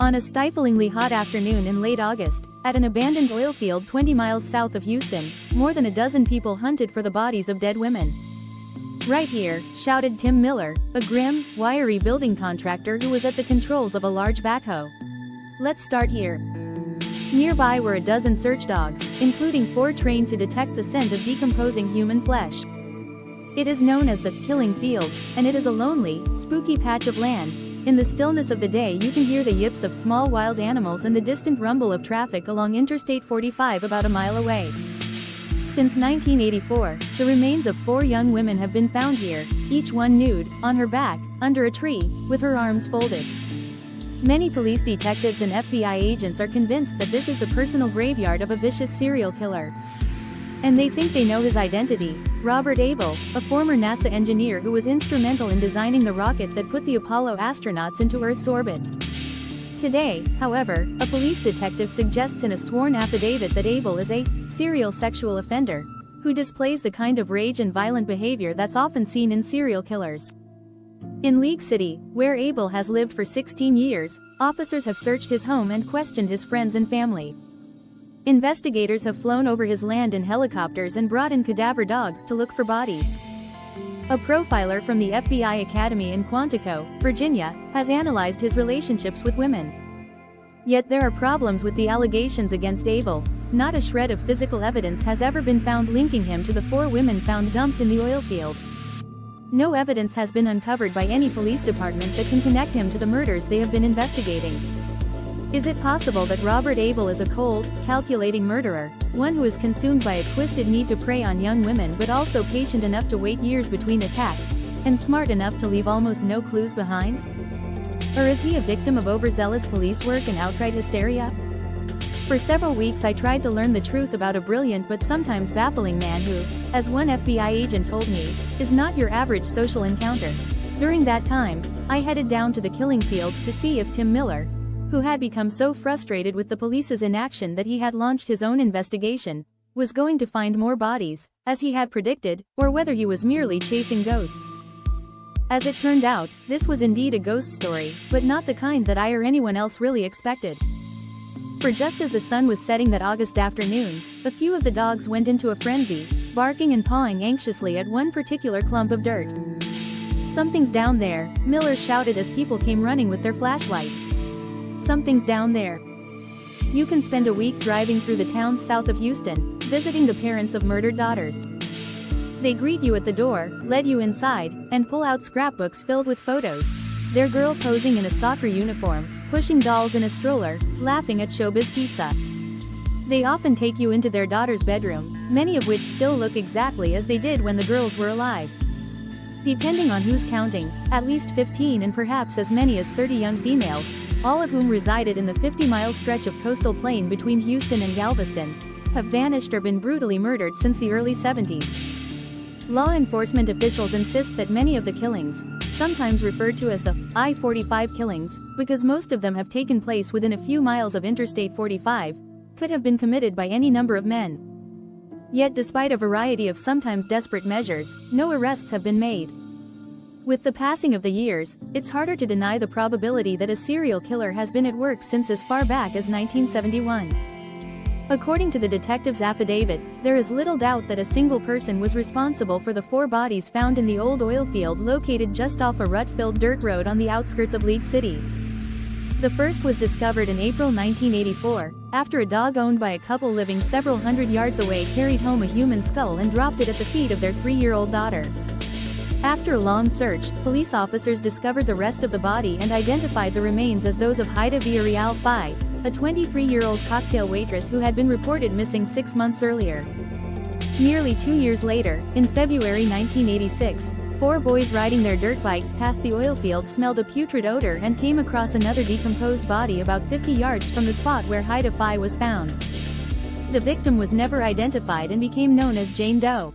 On a stiflingly hot afternoon in late August, at an abandoned oil field 20 miles south of Houston, more than a dozen people hunted for the bodies of dead women. "Right here," shouted Tim Miller, a grim, wiry building contractor who was at the controls of a large backhoe. "Let's start here." Nearby were a dozen search dogs, including 4 trained to detect the scent of decomposing human flesh. It is known as the Killing Fields, and it is a lonely, spooky patch of land. In the stillness of the day you can hear the yips of small wild animals and the distant rumble of traffic along Interstate 45 about a mile away. Since 1984, the remains of 4 young women have been found here, each one nude, on her back, under a tree, with her arms folded. Many police detectives and FBI agents are convinced that this is the personal graveyard of a vicious serial killer. And they think they know his identity: Robert Abel, a former NASA engineer who was instrumental in designing the rocket that put the Apollo astronauts into Earth's orbit. Today, however, a police detective suggests in a sworn affidavit that Abel is a serial sexual offender who displays the kind of rage and violent behavior that's often seen in serial killers. In League City, where Abel has lived for 16 years, officers have searched his home and questioned his friends and family. Investigators have flown over his land in helicopters and brought in cadaver dogs to look for bodies. A profiler from the FBI Academy in Quantico, Virginia, has analyzed his relationships with women. Yet there are problems with the allegations against Abel. Not a shred of physical evidence has ever been found linking him to the 4 women found dumped in the oil field. No evidence has been uncovered by any police department that can connect him to the murders they have been investigating. Is it possible that Robert Abel is a cold, calculating murderer, one who is consumed by a twisted need to prey on young women but also patient enough to wait years between attacks, and smart enough to leave almost no clues behind? Or is he a victim of overzealous police work and outright hysteria? For several weeks I tried to learn the truth about a brilliant but sometimes baffling man who, as one FBI agent told me, is not your average social encounter. During that time, I headed down to the killing fields to see if Tim Miller, who had become so frustrated with the police's inaction that he had launched his own investigation, was going to find more bodies, as he had predicted, or whether he was merely chasing ghosts. As it turned out, this was indeed a ghost story, but not the kind that I or anyone else really expected. For just as the sun was setting that August afternoon, a few of the dogs went into a frenzy, barking and pawing anxiously at one particular clump of dirt. "Something's down there," Miller shouted as people came running with their flashlights. "Something's down there." You can spend a week driving through the towns south of Houston, visiting the parents of murdered daughters. They greet you at the door, let you inside, and pull out scrapbooks filled with photos. Their girl posing in a soccer uniform, pushing dolls in a stroller, laughing at Showbiz Pizza. They often take you into their daughter's bedroom, many of which still look exactly as they did when the girls were alive. Depending on who's counting, at least 15 and perhaps as many as 30 young females, all of whom resided in the 50-mile stretch of coastal plain between Houston and Galveston, have vanished or been brutally murdered since the early 70s. Law enforcement officials insist that many of the killings, sometimes referred to as the I-45 killings, because most of them have taken place within a few miles of Interstate 45, could have been committed by any number of men. Yet despite a variety of sometimes desperate measures, no arrests have been made. With the passing of the years, it's harder to deny the probability that a serial killer has been at work since as far back as 1971. According to the detective's affidavit, there is little doubt that a single person was responsible for the 4 bodies found in the old oil field located just off a rut-filled dirt road on the outskirts of League City. The first was discovered in April 1984, after a dog owned by a couple living several hundred yards away carried home a human skull and dropped it at the feet of their 3-year-old daughter. After a long search, police officers discovered the rest of the body and identified the remains as those of Haida Villarreal Fai, a 23-year-old cocktail waitress who had been reported missing 6 months earlier. Nearly 2 years later, in February 1986, 4 boys riding their dirt bikes past the oil field smelled a putrid odor and came across another decomposed body about 50 yards from the spot where Haida Fai was found. The victim was never identified and became known as Jane Doe.